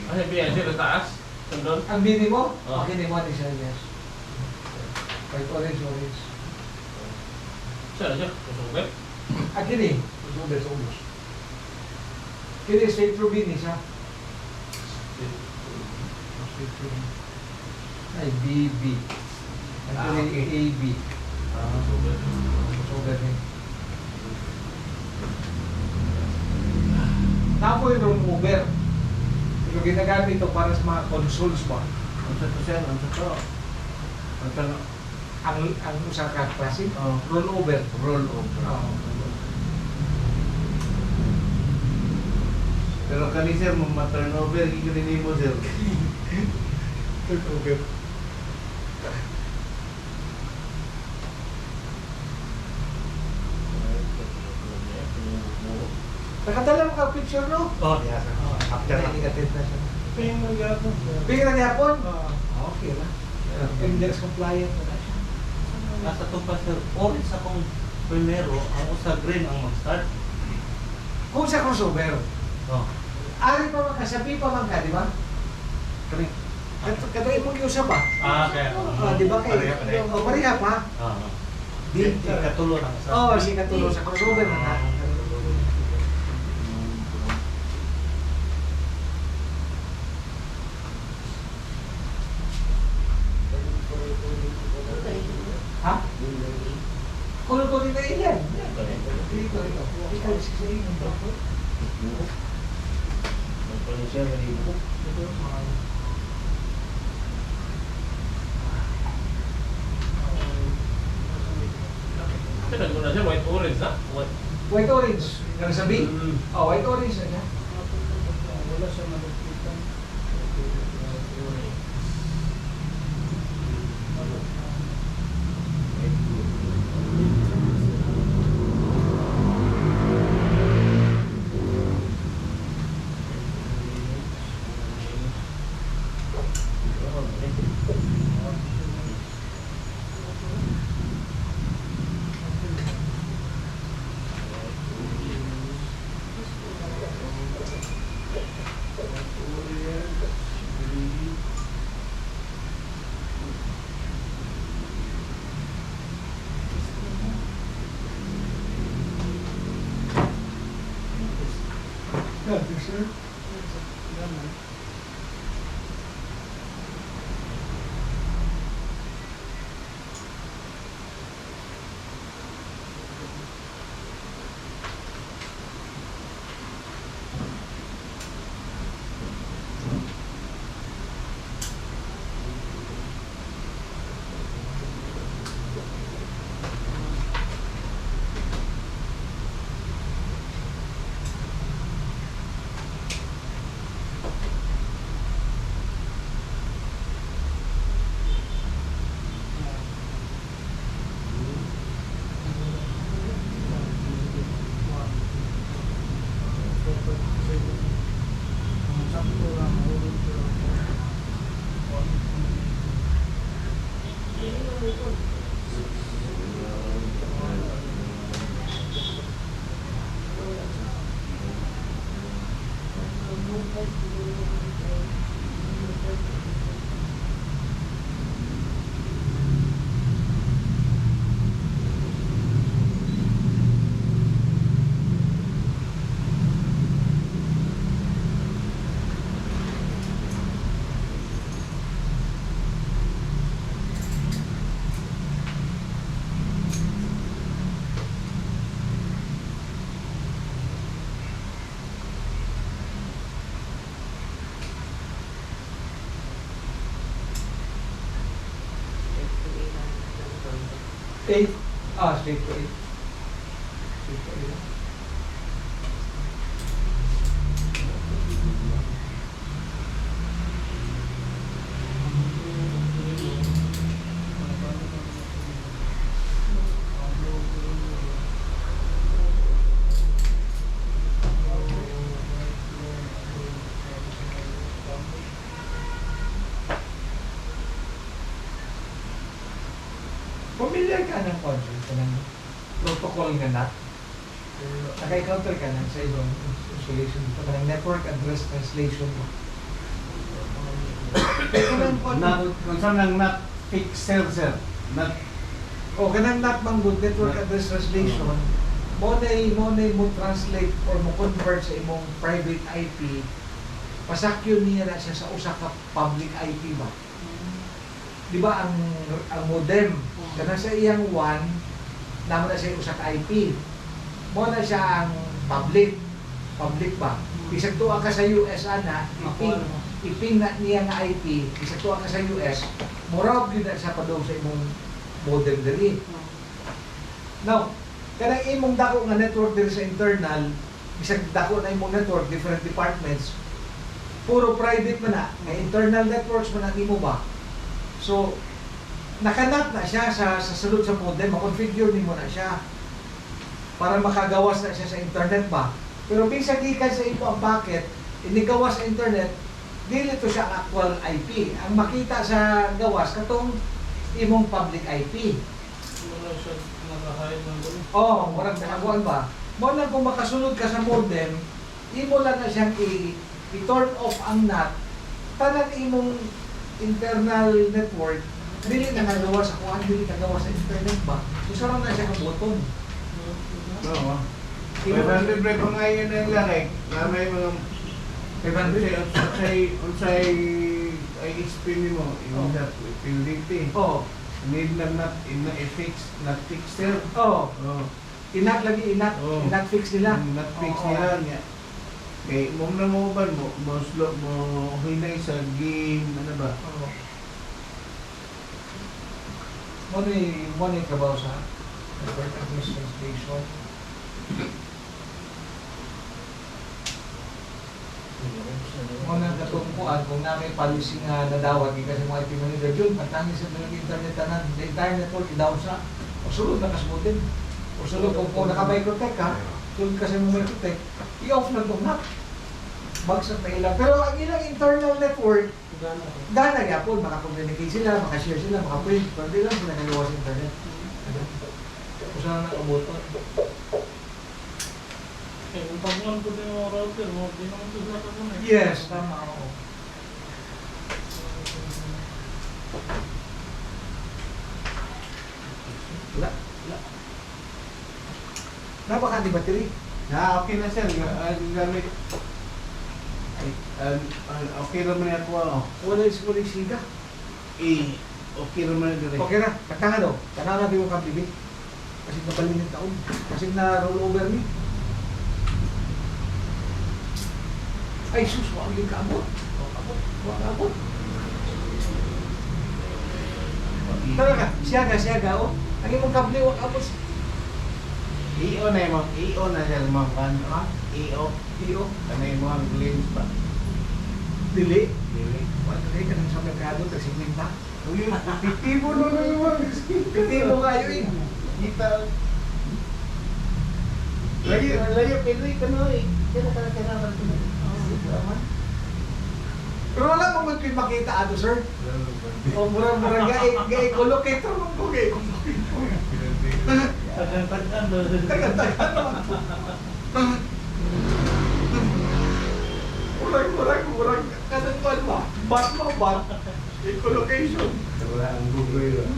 Ano yung PNC na taas? Sandun? Ang bini mo? Oh. Kini mo, siya, yes. White orange, orange. Siya na siya? Kusubit? Kini. Ubus, ubus. Kini straight through bini siya. Straight through. Ay, BB. Kini okay. AB. Kusubit. Kusubit eh. Tapo yung Uber. Pero ginagamit ito para sa mga consoles ba? Ang sa to siya? Ang sa to? Ang sa to? Ang usa ka klase, Oh. rollover. Rollover. Oo. Pero kani sir, ma-turnover, gigilin mo sir. Rollover. Nakadala mo ka picture, no? Oh, yeah sir. After na negative na siya. Ping mo gapon sir. Bigyan na hapon? Oo. Okay na. Index compliant na siya. Nasa to pa sir, orange akong primero, ang usa green ang mag-start. Kung sa crossover, Oh. ari pa man kasabi pa man ka, di ba? Kani. Kadali mo yung usap ba? Kaya. Di ba kayo? Pareha. Pareha pa. Ah. Di. Di katulo ang isa. Oo, si katulong sa crossover na na. Ha? Kulo-kulo na ilan. Dito, ito. Ikaw, sa inyo. Ano siya, nalibo? Kaya nagmuna siya, white orange na? White orange. Ano sabi? Mm. Oh, white orange na siya. Wala siya malagpitan. Yeah, sir. Eight. Straight to eight. Straight to eight. Familiar ka ng concept, ka ng protocol nga na? Naka-encounter ka ng sa ibang installation dito, ng network address translation mo. Kanang kwan Not, manggod. kung saan lang not fixer, sir. Not, O kanang not manggod network address translation. Mo mo translate or mo convert sa imong private IP. Pasakyon niya na siya sa usa ka public IP ba? Di ba ang modem kana sa iyang WAN namo na siya usa ka IP. Mo na siya ang public ba? Bisag tuwa ka sa US ana, iping na niya nga IP, bisag tuwa ka sa US, murag gyud na siya padung sa imong modem diri. Now, kanang imong dako nga network diri sa internal, bisag dako na imong network different departments, puro private man na, nga internal networks man ang imo ba. So, nakanat na siya sa sulod sa modem, ma-configure nimo na siya para makagawas na siya sa internet ba. Pero bisag gikan sa imo ang packet, inigawas sa internet, dili to siya ang actual IP. Ang makita sa gawas katong imong public IP. Wala siya nakahide ng gulo. Oh, murag nakakuan ba? Mo lang kung makasunod ka sa modem, imo lang na siyang i-turn off ang NAT, tanan imong internal network, dili na nagawa sa kuan, dili nagawa sa internet ba? So sarang na siya ang button. oo. 500 break ko ngayon ang larek, na may mga 500 unsay ISP nimo, Oh. yung that utility. Oh, Need na not not fixer. oh, Oh. inat lagi, inat fix nila. Not fix Oo. nila niya. Kay mo na mo ba mo slow mo hinay sa game ano ba? Oh. Mo ni trabaho sa network administration. Mo nang katungkuan kung na may policy nga nadawat kasi mga IP manager yun, pagtangi sa mga internet tanan, the entire network idaw sa o sulod na kasmutin. O sulod kung naka-microtech ka, sulod kasi mo microtech, i-off na itong NAT. Bagsak na ilang. Pero ang ilang internal network, gana yapon, makakommunicate sila, makashare sila, makaprint, pero di lang sila nagawa sa internet. Kung saan nakabuton. Eh, kung pag-on ko din yung router mo, di naman ito sila ka muna. Yes, tama ako. Wala. Napaka di battery. Okay na sir, gamit. Okay naman ako. Wala yung siga. Okay naman dire. Okay na, katanga daw. Tanang natin yung kabibi. Kasi nabalin yung taon. Kasi na roll over ni. Ay sus, wag yung kaabot. Wag kaabot. Tara ka, siyaga, oh. Ang imong kable, wag kaabot. EO na mo, EO na sir mo kan. Ha? EO, Iyo. kanay mo ang lens ba? Dili. Dili. Wala ka nang sa merkado, tagsigmin pa. Uy, titibo na naman. Piti mo kayo eh. Kita. Layo pili ka na eh. Kaya Pero wala mo man kayo makita ato, sir. O murang-murang gay collocator mo ko gay. Tagan-tagan daw. Murang. Kanang ba? Bat mo, bat. Gay collocation. Wala ang Google.